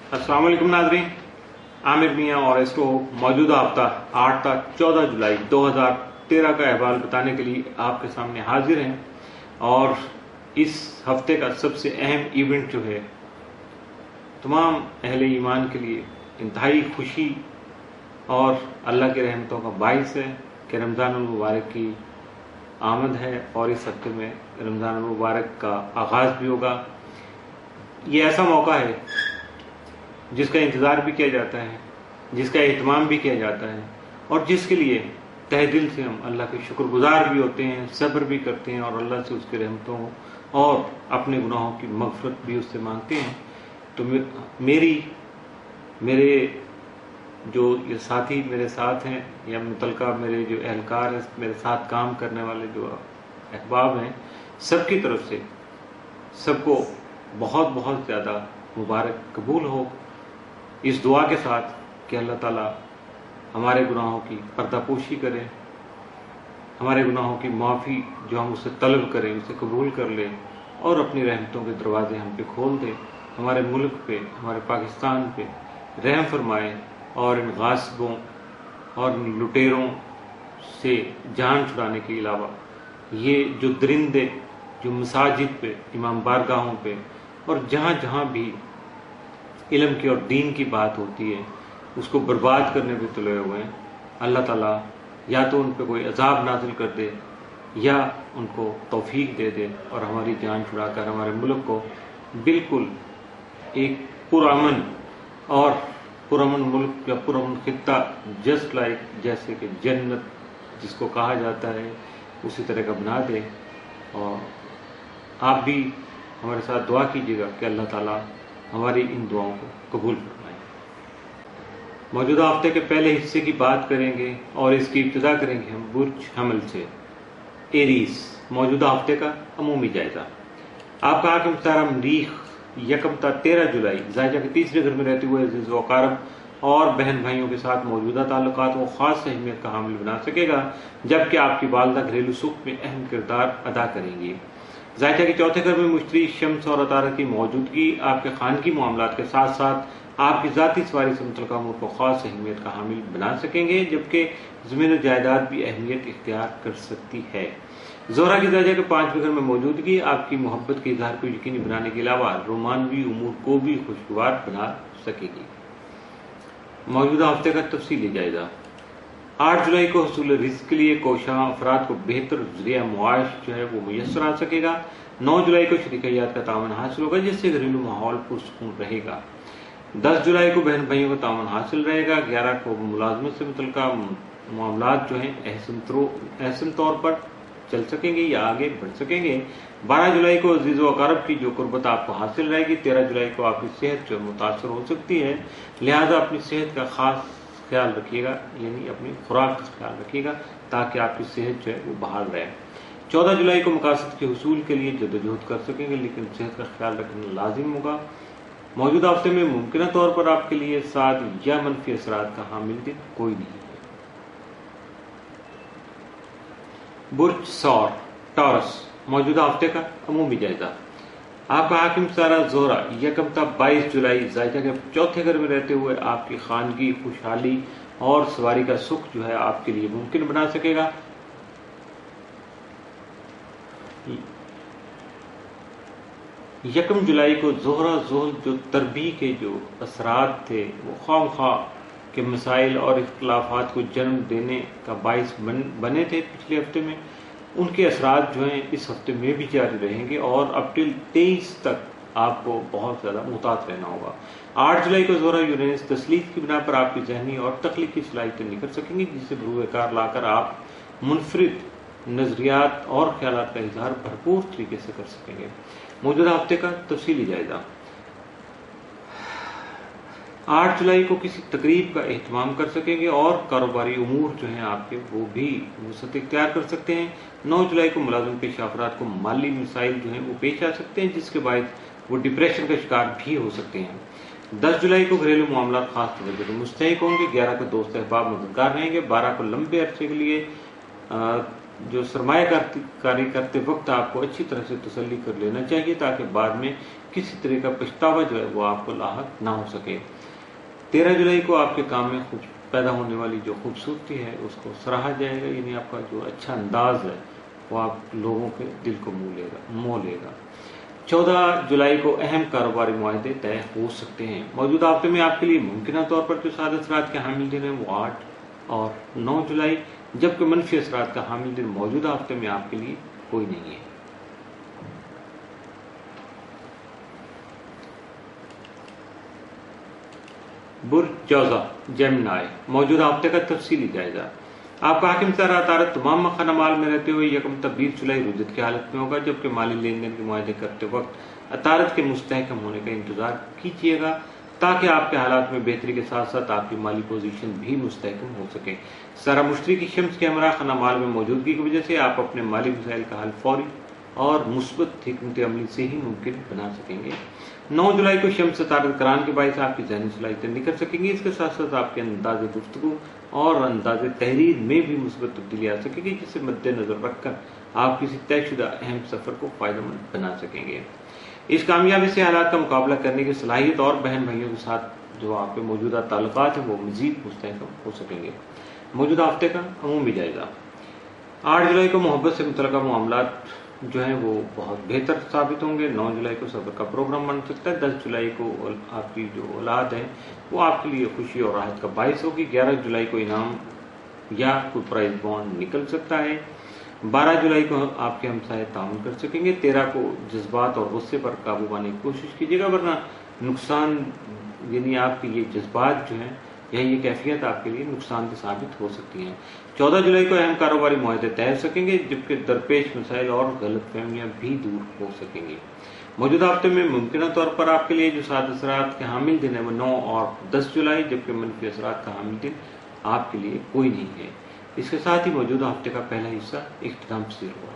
अस्सलाम वालेकुम नाज़रीन, आमिर मियाँ और एस्ट्रो मौजूदा हफ्ता 8 था 14 जुलाई 2013 का अहवाल बताने के लिए आपके सामने हाजिर हैं। और इस हफ्ते का सबसे अहम इवेंट जो है तमाम अहले ईमान के लिए इंतहाई खुशी और अल्लाह की रहमतों का बाइस है कि रमज़ान मुबारक की आमद है और इस हफ्ते में रमज़ान मुबारक का आगाज़ भी होगा। ये ऐसा मौका है जिसका इंतज़ार भी किया जाता है, जिसका एहतमाम भी किया जाता है और जिसके लिए तहे दिल से हम अल्लाह के शुक्रगुजार भी होते हैं, सब्र भी करते हैं और अल्लाह से उसकी रहमतों और अपने गुनाहों की मग़फ़िरत भी उससे मांगते हैं। तो मेरे जो ये साथी मेरे साथ हैं या मुतलका मेरे जो एहलकार हैं, मेरे साथ काम करने वाले जो अहबाब हैं, सबकी तरफ से सबको बहुत बहुत ज़्यादा मुबारक कबूल हो, इस दुआ के साथ कि अल्लाह ताला हमारे गुनाहों की पर्दापोशी करे, हमारे गुनाहों की माफ़ी जो हम उससे तलब करें उसे कबूल कर ले और अपनी रहमतों के दरवाजे हम पे खोल दे, हमारे मुल्क पे, हमारे पाकिस्तान पे रहम फरमाए और इन गासिबों और इन लुटेरों से जान छुड़ाने के अलावा ये जो दरिंदे जो मसाजिद पे, इमाम बारगाहों पे और जहाँ जहाँ भी इल्म की और दीन की बात होती है उसको बर्बाद करने पे तुले हुए हैं, अल्लाह ताला या तो उन पे कोई अजाब नाजिल कर दे या उनको तौफीक दे दे और हमारी जान छुड़ाकर हमारे मुल्क को बिल्कुल एक पुरअमन और पुरअमन मुल्क या पुरअमन खित्ता जस्ट लाइक जैसे कि जन्नत जिसको कहा जाता है उसी तरह का बना दे। और आप भी हमारे साथ दुआ कीजिएगा कि अल्लाह ताला हमारी इन दुआओं को कबूल फरमाए। मौजूदा हफ्ते के पहले हिस्से की बात करेंगे और इसकी इब्तिदा करेंगे हम बुर्ज हमल से। एरीज मौजूदा हफ्ते का अमूमी जायजा। आपका हाकिम सारा मरीख यकम ता 13 जुलाई जायजा के तीसरे घर में रहते हुए अजीज व अकारब और बहन भाइयों के साथ मौजूदा ताल्लुकात को खास अहमियत का हामिल बना सकेगा, जबकि आपकी वालदा घरेलू सुख में अहम किरदार अदा करेंगी। जायजा के चौथे घर में मुश्तरी शम्स और अतारा की मौजूदगी आपके खानगी मामलात के साथ साथ आपकी ज़ाती सवारी से मुतल्लिक़ अमूर को खास अहमियत का हामिल बना सकेंगे, जबकि ज़मीन जायदाद भी अहमियत इख्तियार कर सकती है। ज़ोहरा की जायजा के 5वें घर में मौजूदगी आपकी मोहब्बत के इजहार को यकीनी बनाने के अलावा रोमानवी उमूर को भी खुशगवार बना सकेगी। मौजूदा हफ्ते का तफसीली जायजा। 8 जुलाई को हसूल रिज़्क़ के लिए कोशां अफराद को बेहतर ज़रिया मुआश जो है वो मुयस्सर आ सकेगा। 9 जुलाई को शरीकियात का तावन हासिल होगा जिससे घरेलू माहौल पुरसुकून रहेगा। 10 जुलाई को बहन भाइयों का तावन हासिल रहेगा। 11 को मुलाजमत से मुतल्लिका मामलात जो हैं अहसन तौर पर चल सकेंगे या आगे बढ़ सकेंगे। 12 जुलाई को अजीज़ व अकारब की जो कुर्बत आपको हासिल रहेगी। 13 जुलाई को आपकी सेहत जो मुतासर हो सकती है, लिहाजा अपनी सेहत का खास ख्याल रखिएगा, यानी अपनी खुराक का ख्याल रखिएगा ताकि आपकी सेहत जो है वो बहाल रहे। 14 जुलाई को मकासद के हुसूल के लिए जदोजहद कर सकेंगे, लेकिन सेहत का ख्याल रखना लाजिम होगा। मौजूदा हफ्ते में मुमकिन तौर पर आपके लिए साद या मनफी असरात का हामिल दिन कोई नहीं है। बुर्ज सौर टॉरस मौजूदा हफ्ते का अमूमी जायजा। आपका हाकिम सारा ज़ोहरा यकम ता 22 जुलाई जायजा के चौथे घर में रहते हुए आपकी खानगी खुशहाली और सवारी का सुख जो है आपके लिए मुमकिन बना सकेगा। यकम जुलाई को ज़ोहरा ज़ोहल जो तरबी के जो असरात थे वो ख्वाम के मसाइल और इख्तिलाफात को जन्म देने का बाइस बने थे पिछले हफ्ते में, उनके असरात जो हैं इस हफ्ते में भी जारी रहेंगे और अप टिल 23 तक आपको बहुत ज़्यादा मुहतात रहना होगा। 8 जुलाई को ज़ोहरा यूरेनस तस्लीफ की बिना पर आपकी जहनी और तख्लीकी सलाहियतें निखर सकेंगी, जिससे बरूएकार लाकर आप मुनफरिद नज़रियात और ख्यालात का इजहार भरपूर तरीके से कर सकेंगे। मौजूदा हफ्ते का तफसीली जायजा। 8 जुलाई को किसी तकरीब का एहतमाम कर सकेंगे और कारोबारी उमूर जो हैं आपके वो भी वसअत इख्तियार कर सकते हैं। 9 जुलाई को मुलाजिम पेशा अफराद को माली मसाइल जो हैं वो पेश आ सकते हैं, जिसके बाद वो डिप्रेशन का शिकार भी हो सकते हैं। 10 जुलाई को घरेलू मामला खास तवज्जो के मुस्तहिक होंगे। 11 को दोस्त अहबाब मददगार रहेंगे। 12 को लंबे अरसे के लिए जो सरमायाकारी करते वक्त आपको अच्छी तरह से तसल्ली कर लेना चाहिए ताकि बाद में किसी तरह का पछतावा जो है वो आपको लाहक ना हो सके। 13 जुलाई को आपके काम में पैदा होने वाली जो खूबसूरती है उसको सराहा जाएगा, यानी आपका जो अच्छा अंदाज है वो आप लोगों के दिल को मोह लेगा। 14 जुलाई को अहम कारोबारी मुआहदे तय हो सकते हैं। मौजूदा हफ्ते में आपके लिए मुमकिन तौर पर जो साद असरात के हामिल दिन है वो 8 और 9 जुलाई, जबकि मनफी असरात का हामिल दिन मौजूदा हफ्ते में आपके लिए कोई नहीं है। बुर्ज जौजा जेमिनी, मौजूदा हफ्ते का तफसीली जायजा। आपका हाकिम सारा अतारत तमाम मखाना माल में रहते हुए 1 तक 20 जुलाई रुजत की हालत में होगा, जबकि माली लेन देन के मुआहदे करते वक्त अतारत के मुस्तहकम होने का इंतजार कीजिएगा ताकि आपके हालात में बेहतरी के साथ साथ आपकी माली पोजीशन भी मुस्तहकम हो सके। सारा मुश्तरी की शम्स के हमरा खाना माल में मौजूदगी की वजह से आप अपने माली मसाइल का हल फौरी और मुस्बत हिकमत अमली से ही मुमकिन बना सकेंगे। 9 जुलाई को शम्स अतारत करान के बायस आपकी ज़हनी सलाहियतें निखर सकेंगी। इसके साथ साथ आपके अंदाज़ गुफ्तगू और अंदाज़ तहरीर में भी मुस्बत तब्दीली आ सकेगी, जिसे मद्देनजर रखकर आप किसी तयशुदा अहम सफर को फायदेमंद बना सकेंगे। इस कामयाबी से हालात का मुकाबला करने की सलाहियत और बहन भाइयों के साथ जो आपके मौजूदा ताल्लुकात हैं वो मजीद मुस्तहकम हो सकेंगे। मौजूदा हफ्ते का अमूमी जायजा। 8 जुलाई को मोहब्बत से मुतल्लका मामलात जो हैं वो बहुत बेहतर साबित होंगे। 9 जुलाई को सब्र का प्रोग्राम बन सकता है। 10 जुलाई को आपकी जो औलाद है वो आपके लिए खुशी और राहत का बायस होगी। 11 जुलाई को इनाम या कोई प्राइज बॉन्ड निकल सकता है। 12 जुलाई को आपके हमसाये ताउन कर सकेंगे। 13 को जज्बात और गुस्से पर काबू पाने की कोशिश कीजिएगा, वरना नुकसान यानी आपके ये जज्बात जो हैं या ये कैफियत आपके लिए नुकसान के साबित हो सकती हैं। 14 जुलाई को अहम कारोबारी मुआहदे तय हो सकेंगे, जबकि दरपेश मसाइल और गलत फहमियाँ भी दूर हो सकेंगी। मौजूदा हफ्ते में मुमकिन तौर पर आपके लिए जो साद असरात के हामिल दिन है वो 9 और 10 जुलाई, जबकि मनफी असरात का हामिल दिन आपके लिए कोई नहीं है। इसके साथ ही मौजूदा हफ्ते का पहला हिस्सा इख्तिताम पसीर हुआ।